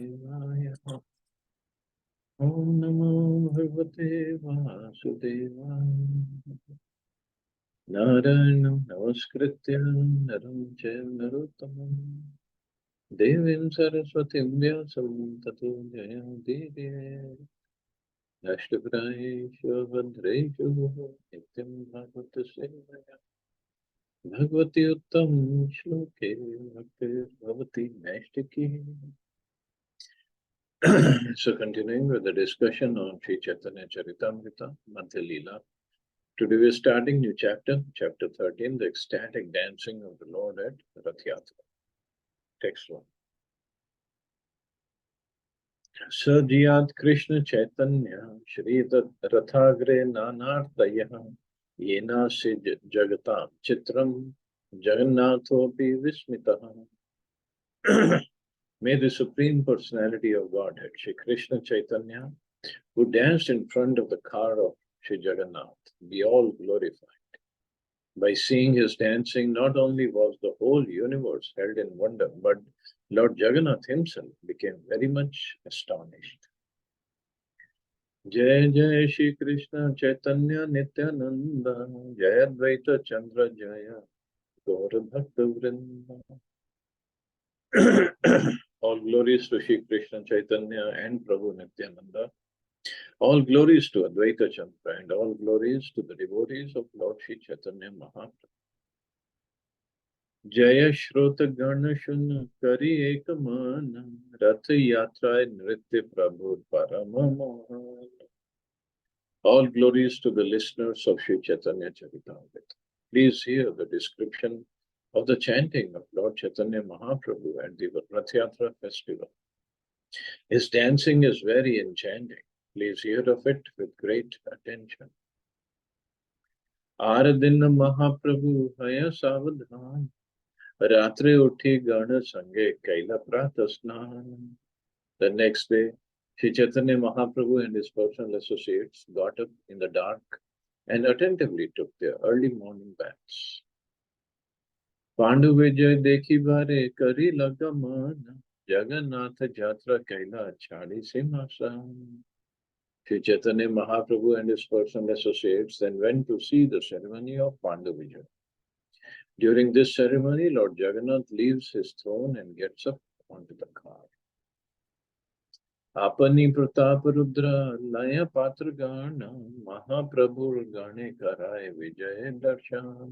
Devaya. Om Namo Bhagavate Vasudevaya. Narayanam Namaskritya Naram Chaiva Narottamam Devim Saraswatim Vyasam Tato Jayamudire Ashtapraeshu Bhadreshu Nityam Bhagavata Sevaya Bhagavati Uttam Shloke Bhaktir Bhavati Naistiki. So continuing with the discussion on Sri Chaitanya Charitamrita, Madhya Lila. Today we are starting new chapter, chapter 13, the ecstatic dancing of the Lord at Rath Yatra. Text 1. Sajiyat Krishna Chaitanya Shri Rathagre Nanartaya Yena Se Jagatam Chitram Jagannathopi Vismitaha. May the Supreme Personality of Godhead, Shri Krishna Chaitanya, who danced in front of the car of Shri Jagannath, be all glorified. By seeing his dancing, not only was the whole universe held in wonder, but Lord Jagannath himself became very much astonished. Jai Jai Shri Krishna Chaitanya Nityananda Jaya Advaita Chandra Jaya Gaura Bhakta Vrinda. All glories to Shri Krishna Chaitanya and Prabhu Nityananda. All glories to Advaita Chandra and all glories to the devotees of Lord Shri Chaitanya Mahaprabhu. Jaya Shrota Gana Shuna Kari Ekamana Rath Yatra Nritya Prabhu Paramamahana. All glories to the listeners of Shri Chaitanya Charitamrita. Please hear the description of the chanting of Lord Chaitanya Mahaprabhu at the Rath Yatra festival. His dancing is very enchanting. Please hear of it with great attention. Aradina Mahaprabhu Haya Savadhan Ratre Uthi Gana Sange Kaila Prata Snan. The next day, Shri Chaitanya Mahaprabhu and his personal associates got up in the dark and attentively took their early morning baths. Pandu Vijay Dekhi Bhare Kari Lagamana Jagannath Jatra Kaila Chadi Simhasan. Shri Chaitanya Mahaprabhu and his personal associates then went to see the ceremony of Pandu Vijay. During this ceremony, Lord Jagannath leaves his throne and gets up onto the car. Apani Pratap Rudra Laya Patra Gana Mahaprabhu Gane Karai Vijay Darshan.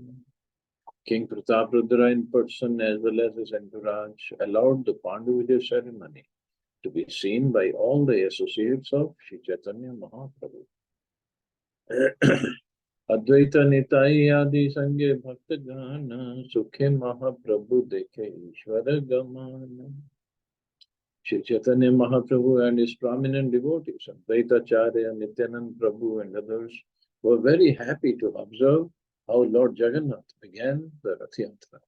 King Pratap Rudra in person as well as his entourage allowed the Pandu Vijay ceremony to be seen by all the associates of Shri Chaitanya Mahaprabhu. Advaita Nitai Adi Sange Bhakta Gana Sukhe Mahaprabhu Dekhe Ishvara Gamana. Shri Chaitanya Mahaprabhu and his prominent devotees, Advaita Acharya, Nityanand Prabhu and others, were very happy to observe how Lord Jagannath began the Rath Yatra.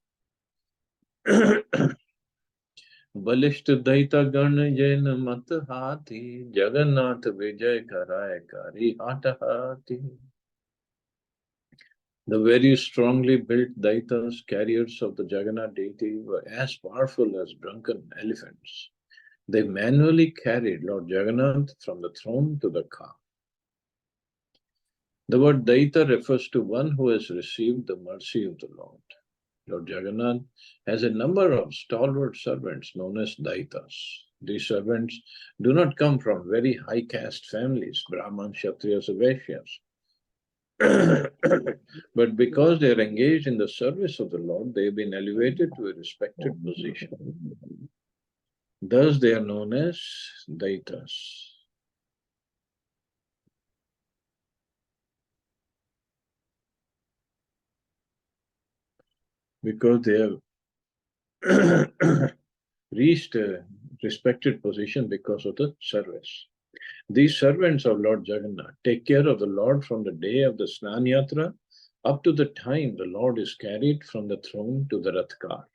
Balishta Daita Gana Jena Mat Hati Jagannath Vijay Karai Kari Hata Hati. The very strongly built Daitas, carriers of the Jagannath deity, were as powerful as drunken elephants. They manually carried Lord Jagannath from the throne to the car. The word Daita refers to one who has received the mercy of the Lord. Lord Jagannath has a number of stalwart servants known as Daitas. These servants do not come from very high caste families, Brahmans, Kshatriyas, or Vaishyas. But because they are engaged in the service of the Lord, they have been elevated to a respected position. Thus, they are known as Daitas. Because they have reached a respected position because of the service. These servants of Lord Jagannath take care of the Lord from the day of the Snan Yatra up to the time the Lord is carried from the throne to the Rath car.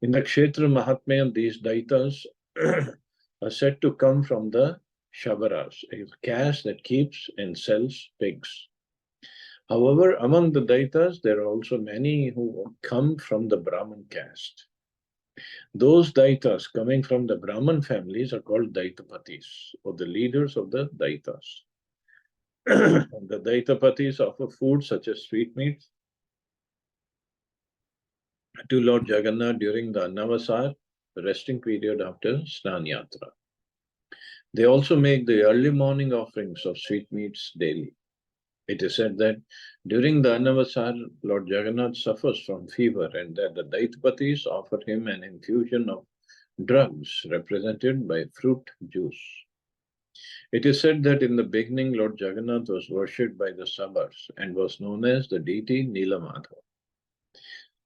In the Kshetra Mahatmya, these Daitas are said to come from the Shabaras, a caste that keeps and sells pigs. However, among the Daitas, there are also many who come from the Brahmin caste. Those Daitas coming from the Brahman families are called Daitapatis, or the leaders of the Daitas. The Daitapatis offer food such as sweetmeats to Lord Jagannath during the Annavasar, the resting period after Snan Yatra. They also make the early morning offerings of sweetmeats daily. It is said that during the Annavasar, Lord Jagannath suffers from fever and that the Daitapatis offer him an infusion of drugs represented by fruit juice. It is said that in the beginning, Lord Jagannath was worshipped by the Sabars and was known as the deity Nilamadha.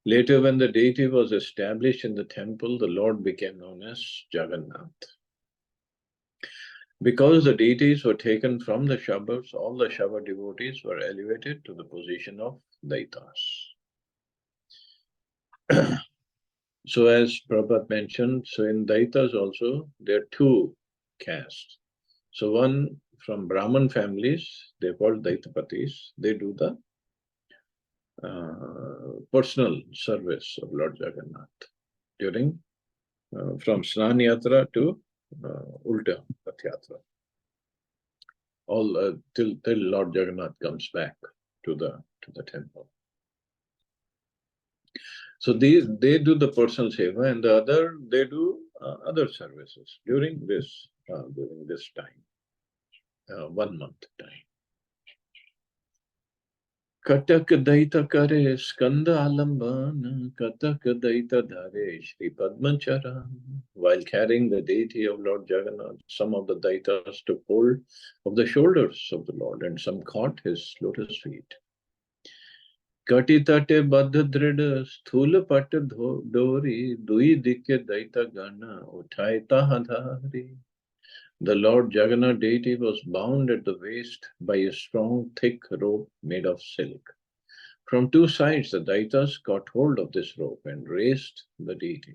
Later, when the deity was established in the temple, the Lord became known as Jagannath. Because the deities were taken from the Shabars, all the Shabar devotees were elevated to the position of Daitas. So as Prabhupada mentioned, so in Daitas also, there are two castes. So one from Brahman families, they're called Daitapatis. They do the personal service of Lord Jagannath during from Snan Yatra to Ulta Rath Yatra, all till Lord Jagannath comes back to the temple. So they do the personal seva, and the other they do other services during this time, 1 month time. Katak daita kare skanda alambana, katak daita dhare Shri Padmacharan. While carrying the deity of Lord Jagannath, some of the daitas took hold of the shoulders of the Lord and some caught his lotus feet. Kati tate baddha dhrida sthula pat dori dui dikke daita gana uthai tahadhari. The Lord Jagannath deity was bound at the waist by a strong, thick rope made of silk. From two sides, the Daitas caught hold of this rope and raised the deity.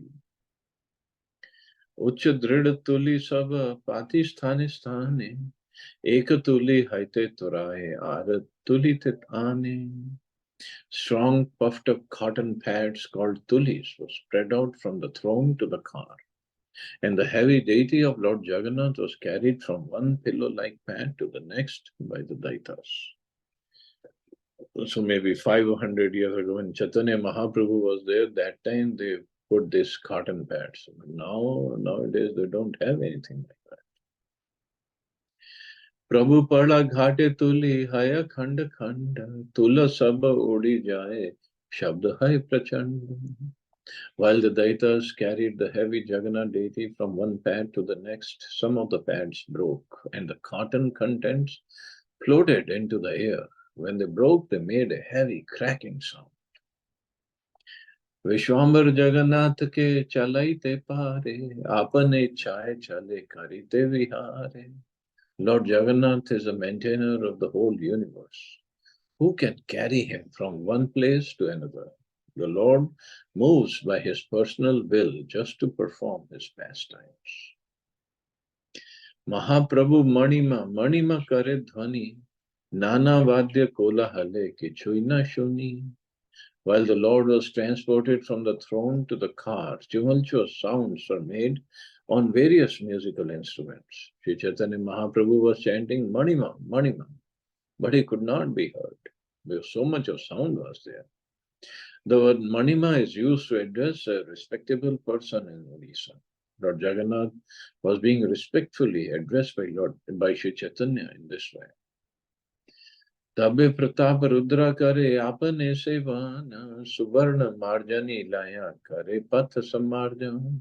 Ucha drid tuli sab pati sthane sthane, eka tuli haite turaye ara tuli tit ane. Strong, puffed up cotton pads called tulis were spread out from the throne to the car, and the heavy deity of Lord Jagannath was carried from one pillow-like pad to the next by the Daitas. So maybe 500 years ago when Chaitanya Mahaprabhu was there, that time they put this cotton pads. Nowadays they don't have anything like that. Prabhu pada ghate tuli haya khanda khanda, tula sab odi jaye, shabd hai prachanda. While the Daitas carried the heavy Jagannath deity from one pad to the next, some of the pads broke and the cotton contents floated into the air. When they broke, they made a heavy cracking sound. Vishwambar Jagannath ke chalaite pare, apane chaye chale karite vihare. Lord Jagannath is the maintainer of the whole universe. Who can carry him from one place to another? The Lord moves by his personal will just to perform his pastimes. Mahaprabhu Manima kare dhvani, Nana vadya kola hale kichuina shuni. While the Lord was transported from the throne to the car, tumultuous sounds were made on various musical instruments. Sri Chaitanya Mahaprabhu was chanting Manima, Manima, but he could not be heard because so much of sound was there. The word Manima is used to address a respectable person in Odisha. Lord Jagannath was being respectfully addressed by Sri Chaitanya in this way. Tabe pratap rudra kare apane sevana, suvarna marjani laya kare path samarjan.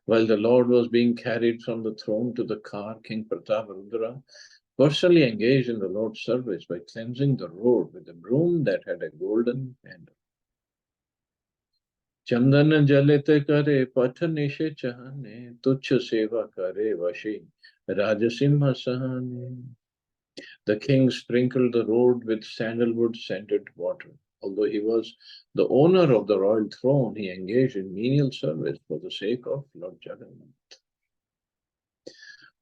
While the Lord was being carried from the throne to the car, King Pratap Rudra personally engaged in the Lord's service by cleansing the road with a broom that had a golden handle. Chandana jalite kare pathanishe chahane, tuchha seva kare vashi, rajasimha sahane. The king sprinkled the road with sandalwood-scented water. Although he was the owner of the royal throne, he engaged in menial service for the sake of Lord Jagannath.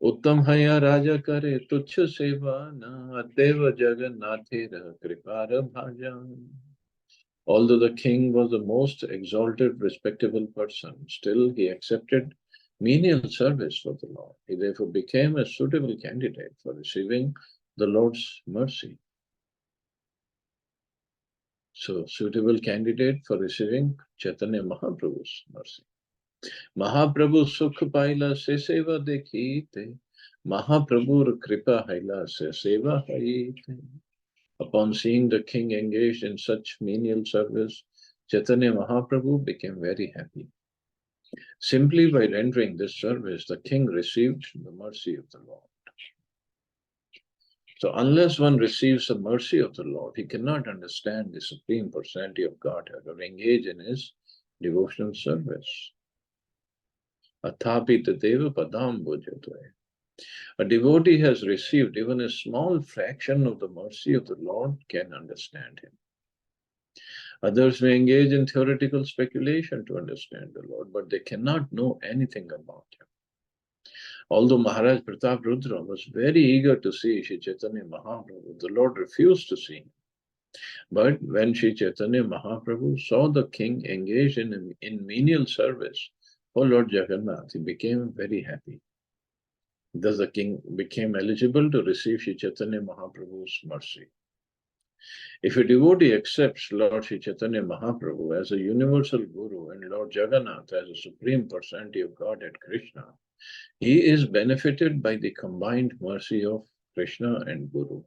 Uttam haya raja kare tuchha seva na, ateva jagannathera kripara bhajan. Although the king was the most exalted, respectable person, still he accepted menial service for the Lord. He therefore became a suitable candidate for receiving the Lord's mercy. So, suitable candidate for receiving Chaitanya Mahaprabhu's mercy. Mahaprabhu sukh paila se seva dekhite, Mahaprabhu kripa haila se seva haite. Upon seeing the king engaged in such menial service, Chaitanya Mahaprabhu became very happy. Simply by rendering this service, the king received the mercy of the Lord. So unless one receives the mercy of the Lord, he cannot understand the Supreme Personality of Godhead or engage in his devotional service. Athapi tadeva padam bhujatve. A devotee has received even a small fraction of the mercy of the Lord can understand him. Others may engage in theoretical speculation to understand the Lord, but they cannot know anything about him. Although Maharaj Pratap Rudra was very eager to see Sri Chaitanya Mahaprabhu, the Lord refused to see him. But when Sri Chaitanya Mahaprabhu saw the king engaged in menial service for Lord Jagannath, he became very happy. Thus the king became eligible to receive Sri Chaitanya Mahaprabhu's mercy. If a devotee accepts Lord Sri Chaitanya Mahaprabhu as a universal Guru and Lord Jagannath as a Supreme Personality of Godhead Krishna, he is benefited by the combined mercy of Krishna and Guru.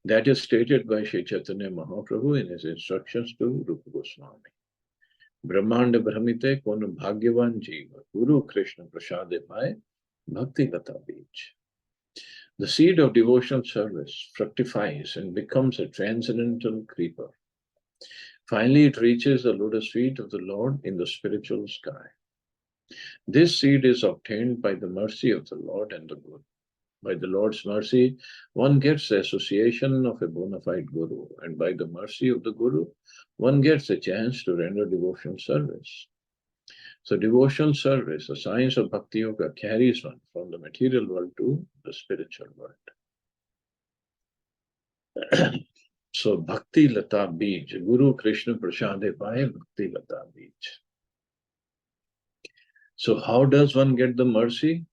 That is stated by Sri Chaitanya Mahaprabhu in his instructions to Rupa Goswami. Brahmanda Brahmite Kono Bhagyavan Jiva, Guru Krishna Prasade Pai, Bhakti Gata Beach. The seed of devotional service fructifies and becomes a transcendental creeper. Finally, it reaches the lotus feet of the Lord in the spiritual sky. This seed is obtained by the mercy of the Lord and the Guru. By the Lord's mercy, one gets the association of a bona fide Guru, and by the mercy of the Guru, one gets a chance to render devotional service. So devotional service, the science of Bhakti Yoga, carries one from the material world to the spiritual world. So Bhakti Lata Beej, Guru Krishna Prasade Pai Bhakti Lata Beej. So how does one get the mercy?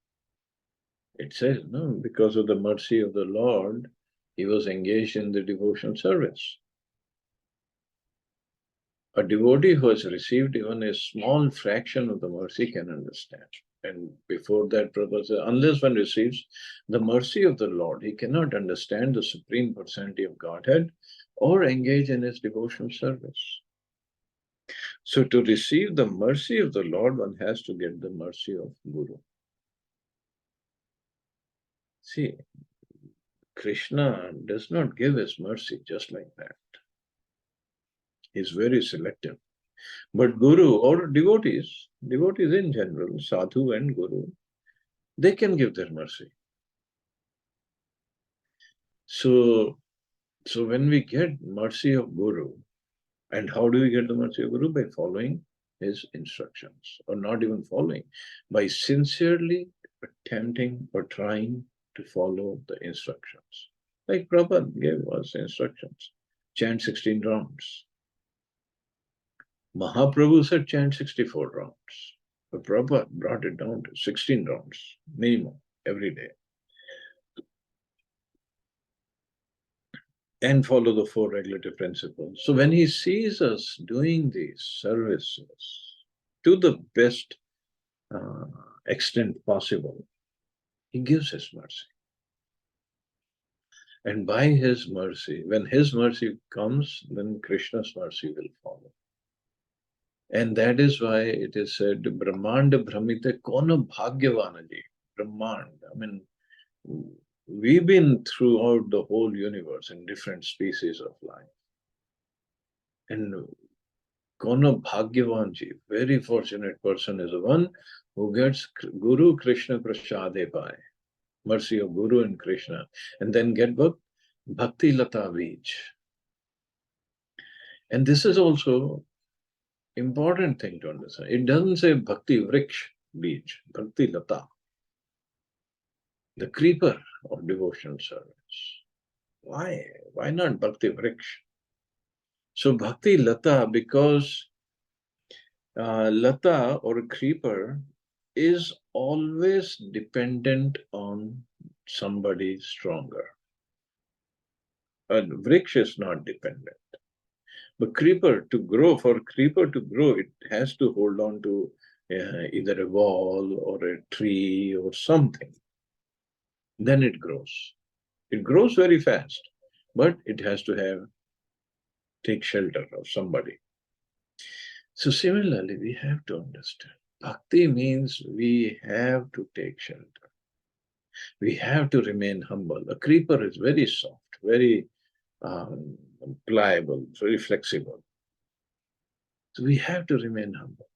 It says, no, because of the mercy of the Lord, he was engaged in the devotional service. A devotee who has received even a small fraction of the mercy can understand. And before that, Prabhupada said, unless one receives the mercy of the Lord, he cannot understand the Supreme Personality of Godhead or engage in his devotional service. So to receive the mercy of the Lord, one has to get the mercy of Guru. See, Krishna does not give his mercy just like that. He's very selective. But Guru or devotees in general, Sadhu and Guru, they can give their mercy. So when we get mercy of Guru, and how do we get the mercy of Guru? By following his instructions, or not even following, by sincerely attempting or trying to follow the instructions. Like Prabhupada gave us instructions, chant 16 rounds. Mahaprabhu said chant 64 rounds. But Prabhupada brought it down to 16 rounds, minimum, every day. And follow the four regulative principles. So when he sees us doing these services to the best extent possible, he gives his mercy. And by his mercy, when his mercy comes, then Krishna's mercy will follow. And that is why it is said, Brahmanda Brahmite Kono Bhagyavanaji. Brahmanda. I mean, we've been throughout the whole universe in different species of life. And Kono Bhagyavanji, very fortunate person is the one who gets Guru Krishna Prasade Pai, mercy of Guru and Krishna, and then get what? Bhakti Lata Beej. And this is also important thing to understand. It doesn't say Bhakti Vriksh Beej, Bhakti Lata, the creeper of devotional service. Why? Why not Bhakti Vriksh? So Bhakti Lata, because Lata or creeper is always dependent on somebody stronger. A vriksha is not dependent. But for creeper to grow, it has to hold on to either a wall or a tree or something. Then it grows. It grows very fast, but it has to take shelter of somebody. So similarly, we have to understand. Bhakti means we have to take shelter. We have to remain humble. A creeper is very soft, very um, pliable, very flexible. So we have to remain humble.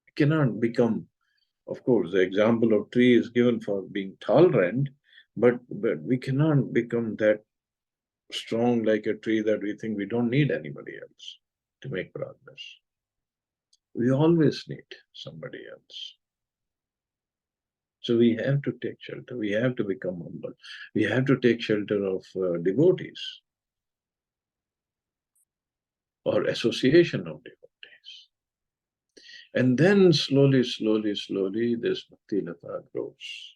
We cannot become, of course, the example of tree is given for being tolerant, but we cannot become that strong like a tree that we think we don't need anybody else to make progress. We always need somebody else. So we have to take shelter. We have to become humble. We have to take shelter of devotees or association of devotees. And then slowly, slowly, slowly, this Bhakti Lata grows.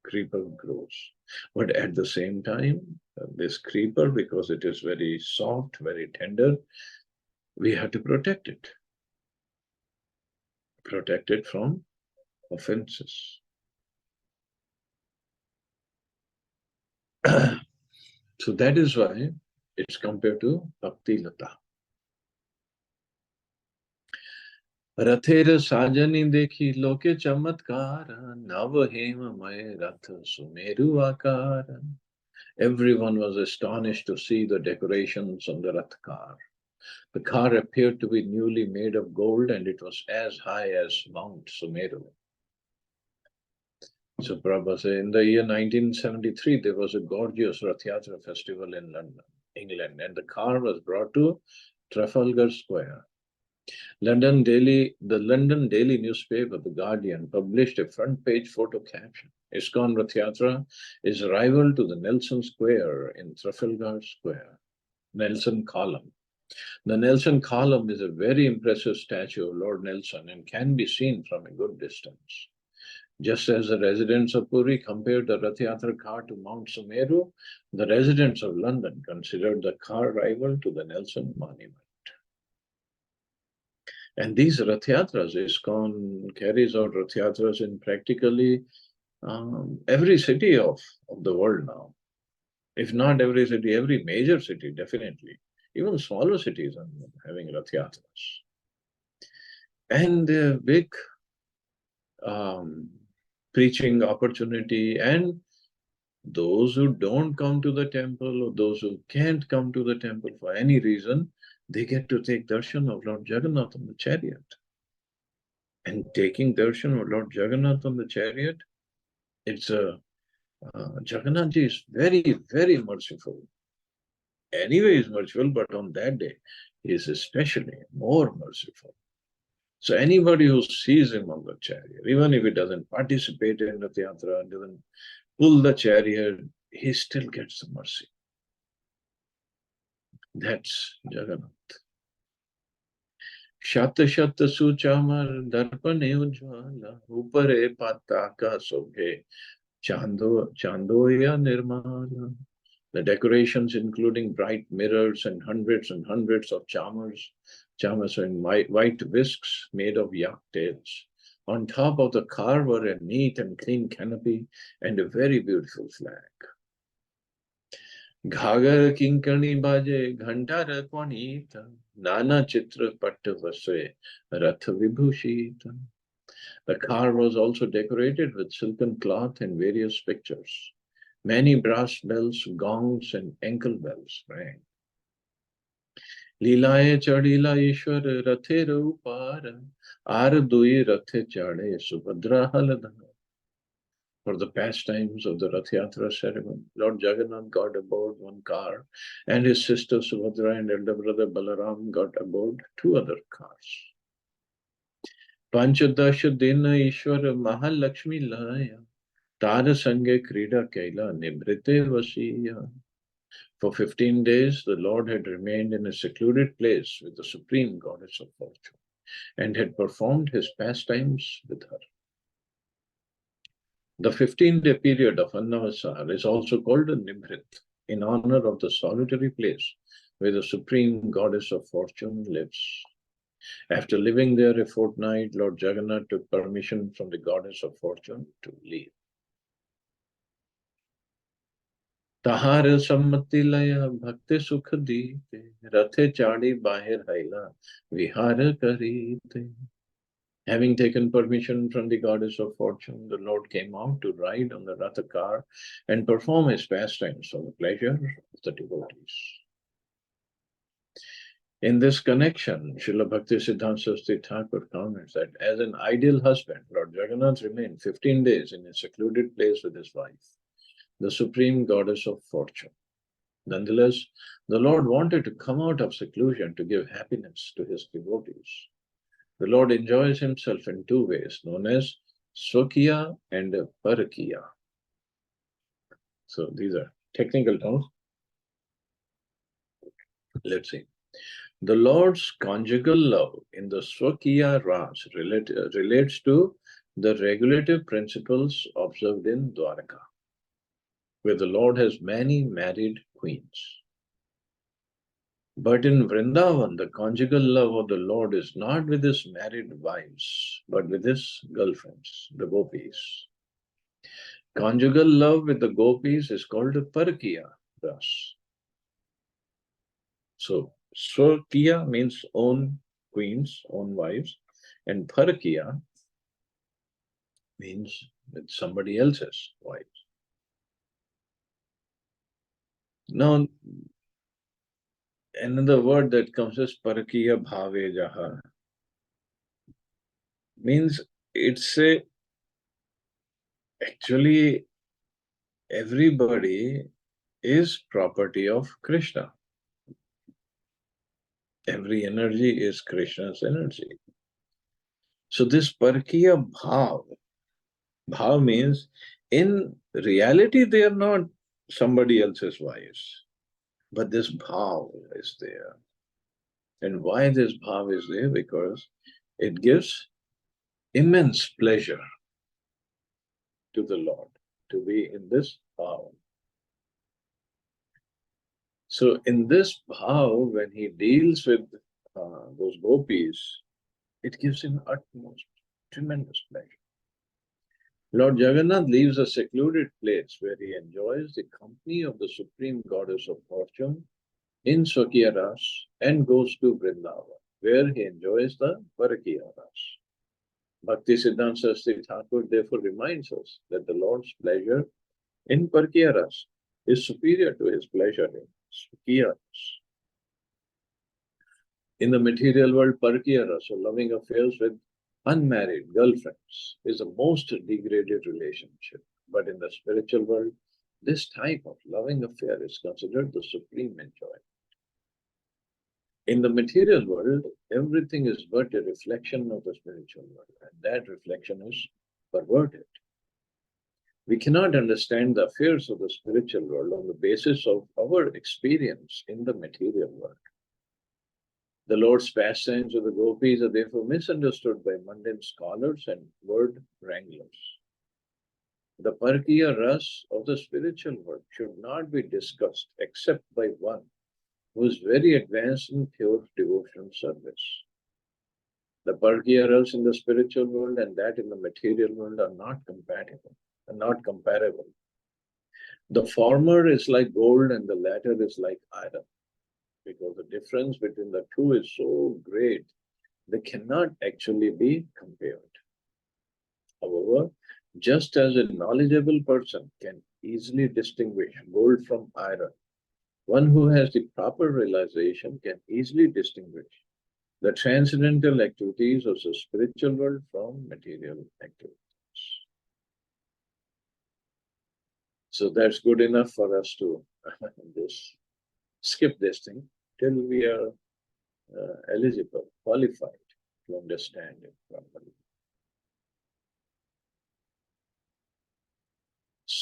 Creeper grows. But at the same time, this creeper, because it is very soft, very tender, we have to protect it. Protect it from offenses. So that is why it's compared to Bhakti Lata. रथेर साजनी देखी लोके चमत्कार नव हेममय रथ सुमेरु आकार. Everyone was astonished to see the decorations on the Rath car. The car appeared to be newly made of gold and it was as high as Mount Sumeru. So Prabhupada said, in the year 1973, there was a gorgeous Rath Yatra festival in London, England, and the car was brought to Trafalgar Square. The London daily newspaper, The Guardian, published a front page photo caption. ISKCON Rath Yatra is rival to the Nelson Square in Trafalgar Square. Nelson Column. The Nelson Column is a very impressive statue of Lord Nelson and can be seen from a good distance. Just as the residents of Puri compared the Rath Yatra car to Mount Sumeru, the residents of London considered the car rival to the Nelson Monument. And these Rath Yatras, ISKCON carries out Rath Yatras in practically every city of the world now. If not every city, every major city, definitely. Even smaller cities are having Rath Yatras. And a big preaching opportunity, and those who don't come to the temple or those who can't come to the temple for any reason, they get to take darshan of Lord Jagannath on the chariot. And taking darshan of Lord Jagannath on the chariot, it's Jagannath Ji is very, very merciful. Anyway, he's merciful, but on that day, he is especially more merciful. So anybody who sees him on the chariot, even if he doesn't participate in the Yatra, doesn't pull the chariot, he still gets the mercy. That's Jagannath. Shat Shat Suchamar Darpane Ujjwala Upare Pataka Sobhe Chandoya Nirmala. The decorations, including bright mirrors and hundreds of charmers are in white whisks made of yak tails. On top of the car were a neat and clean canopy and a very beautiful flag. Ghagar kinkani baje ghanta rakwanita nana chitra patta vase ratha vibhushita. The car was also decorated with silken cloth and various pictures. Many brass bells, gongs, and ankle bells rang. Leelaye chadila Ishwar rathe rupara, ar dui rathe chade subhadra haladha. For the pastimes of the Rath Yatra ceremony, Lord Jagannath got aboard one car, and his sister Subhadra and elder brother Balaram got aboard two other cars. Panchadash Dina Ishwar Mahalakshmi Laya, Tara Sange Krida Kaila Nibrite Vasiya. For 15 days, the Lord had remained in a secluded place with the supreme goddess of fortune and had performed his pastimes with her. The 15-day period of Annavasar is also called a Nimrit, in honor of the solitary place where the supreme goddess of fortune lives. After living there a fortnight, Lord Jagannath took permission from the goddess of fortune to leave. Tahar sammati laya bhakti sukh dite, rathe chadi bahir haila, vihara karite. Having taken permission from the goddess of fortune, the Lord came out to ride on the Ratha car and perform his pastimes for the pleasure of the devotees. In this connection, Srila Bhakti Siddhanta Saraswati Thakur comments that as an ideal husband, Lord Jagannath remained 15 days in a secluded place with his wife, the supreme goddess of fortune. Nonetheless, the Lord wanted to come out of seclusion to give happiness to his devotees. The Lord enjoys himself in two ways, known as Swakiya and Parakiya. So these are technical terms. Let's see. The Lord's conjugal love in the Swakiya Ras relates to the regulative principles observed in Dwaraka, where the Lord has many married queens. But in Vrindavan, the conjugal love of the Lord is not with his married wives, but with his girlfriends, the gopis. Conjugal love with the gopis is called Parakiya Ras. So, Swakiya means own queens, own wives, and Parakiya means with somebody else's wives. Now, another word that comes as Parakiya Bhave Jaha means it's actually everybody is property of Krishna. Every energy is Krishna's energy. So this Parakiya Bhav means in reality they are not somebody else's wives, but this Bhav is there. And why this Bhav is there? Because it gives immense pleasure to the Lord to be in this Bhav. So in this Bhav, when he deals with those gopis, it gives him utmost tremendous pleasure. Lord Jagannath leaves a secluded place where he enjoys the company of the supreme goddess of fortune in Swakiya Ras and goes to Vrindavan, where he enjoys the Parakiya Ras. Bhakti Siddhanta Saraswati Thakur therefore reminds us that the Lord's pleasure in Parakiya Ras is superior to his pleasure in Swakiya Ras. In the material world, Parakiya Ras, or loving affairs with unmarried girlfriends, is a most degraded relationship. But in the spiritual world, this type of loving affair is considered the supreme enjoyment. In the material world, everything is but a reflection of the spiritual world, and that reflection is perverted. We cannot understand the affairs of the spiritual world on the basis of our experience in the material world. The Lord's pastimes of the gopis are therefore misunderstood by mundane scholars and word wranglers. The Parakiya Ras of the spiritual world should not be discussed except by one who is very advanced in pure devotional service. The Parakiya Ras in the spiritual world and that in the material world are not compatible, are not comparable. The former is like gold and the latter is like iron, because the difference between the two is so great, they cannot actually be compared. However, just as a knowledgeable person can easily distinguish gold from iron, one who has the proper realization can easily distinguish the transcendental activities of the spiritual world from material activities. So that's good enough for us to just skip this thing till we are eligible, qualified to understand it properly.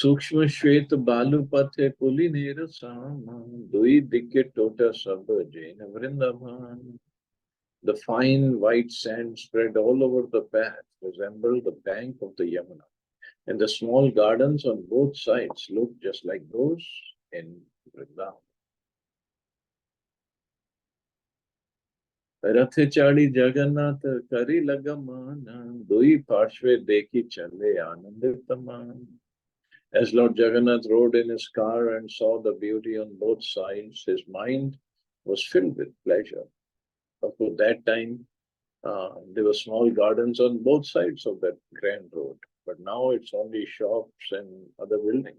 सूक्ष्म श्वेत बालु पथे पुली नेर सामा दुई दिक्के टोटा सब Jain Vrindavan. The fine white sand spread all over the path resembled the bank of the Yamuna, and the small gardens on both sides looked just like those in Vrindavan. रथ चाड़ी जगन्नाथ करी लगमान दुई पार्श्वे देखी चले आनंदित मान. As Lord Jagannath rode in his car and saw the beauty on both sides, his mind was filled with pleasure. Of course, that time there were small gardens on both sides of that grand road, but now it's only shops and other buildings.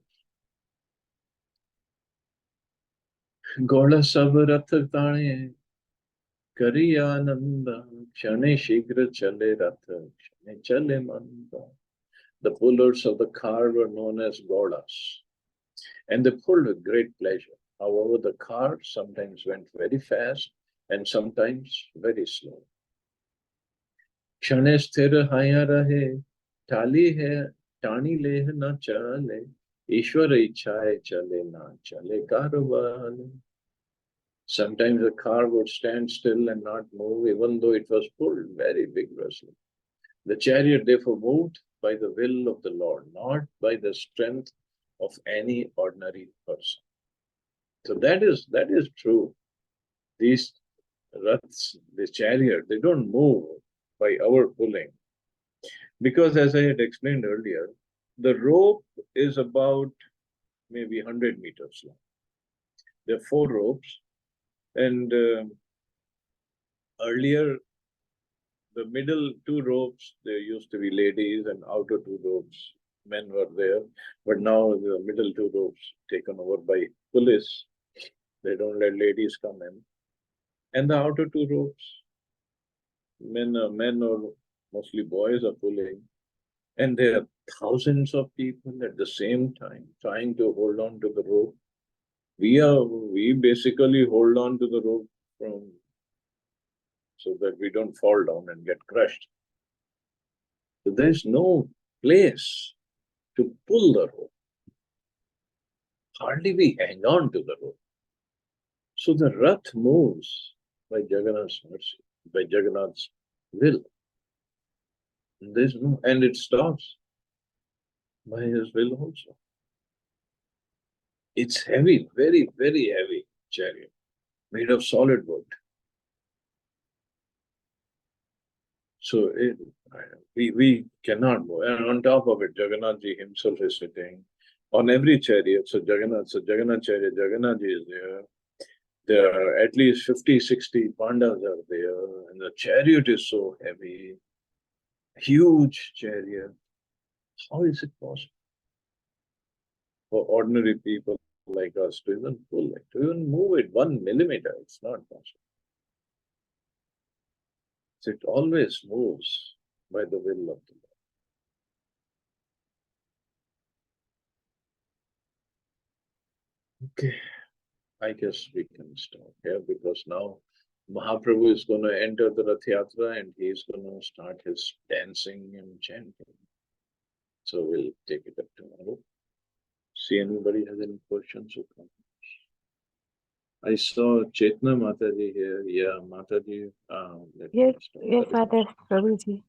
Gola sab rath tane kari ananda kshane shigra chale rath kshane chale manda. The pullers of the car were known as Golas, and they pulled with great pleasure. However, the car sometimes went very fast and sometimes very slow. क्षणे स्थिर हया रहे टाली है टाणी लेह न चले ईश्वर इच्छाए चले ना चले कारोबार. Sometimes the car would stand still and not move, even though it was pulled very vigorously. The chariot therefore moved by the will of the Lord, not by the strength of any ordinary person. So that is true. These raths, the chariot, they don't move by our pulling. Because as I had explained earlier, the rope is about maybe 100 meters long. There are 4 ropes, and earlier the middle 2 ropes, there used to be ladies, and outer 2 ropes, men were there. But now the middle 2 ropes taken over by police. They don't let ladies come in. And the outer 2 ropes, men or mostly boys are pulling. And there are thousands of people at the same time trying to hold on to the rope. We basically hold on to the rope so that we don't fall down and get crushed. So there's no place to pull the rope. Hardly we hang on to the rope. So the rath moves by Jagannath's mercy, by Jagannath's will. And it stops by his will also. It's heavy, very, very heavy chariot, made of solid wood. So we cannot move. And on top of it, Jagannath Ji himself is sitting on every chariot. So Jagannath chariot, Jagannath Ji is there. There are at least 50, 60 pandas are there. And the chariot is so heavy, huge chariot. How is it possible for ordinary people like us to even pull it, to even move it 1 millimeter? It's not possible. So it always moves by the will of the Lord. Okay, I guess we can stop here because now Mahaprabhu is going to enter the Rath Yatra and he is going to start his dancing and chanting. So we'll take it up tomorrow. See anybody has any questions or comments? I saw Chetna Mataji here. Yeah, Mataji. Yes, Mataji.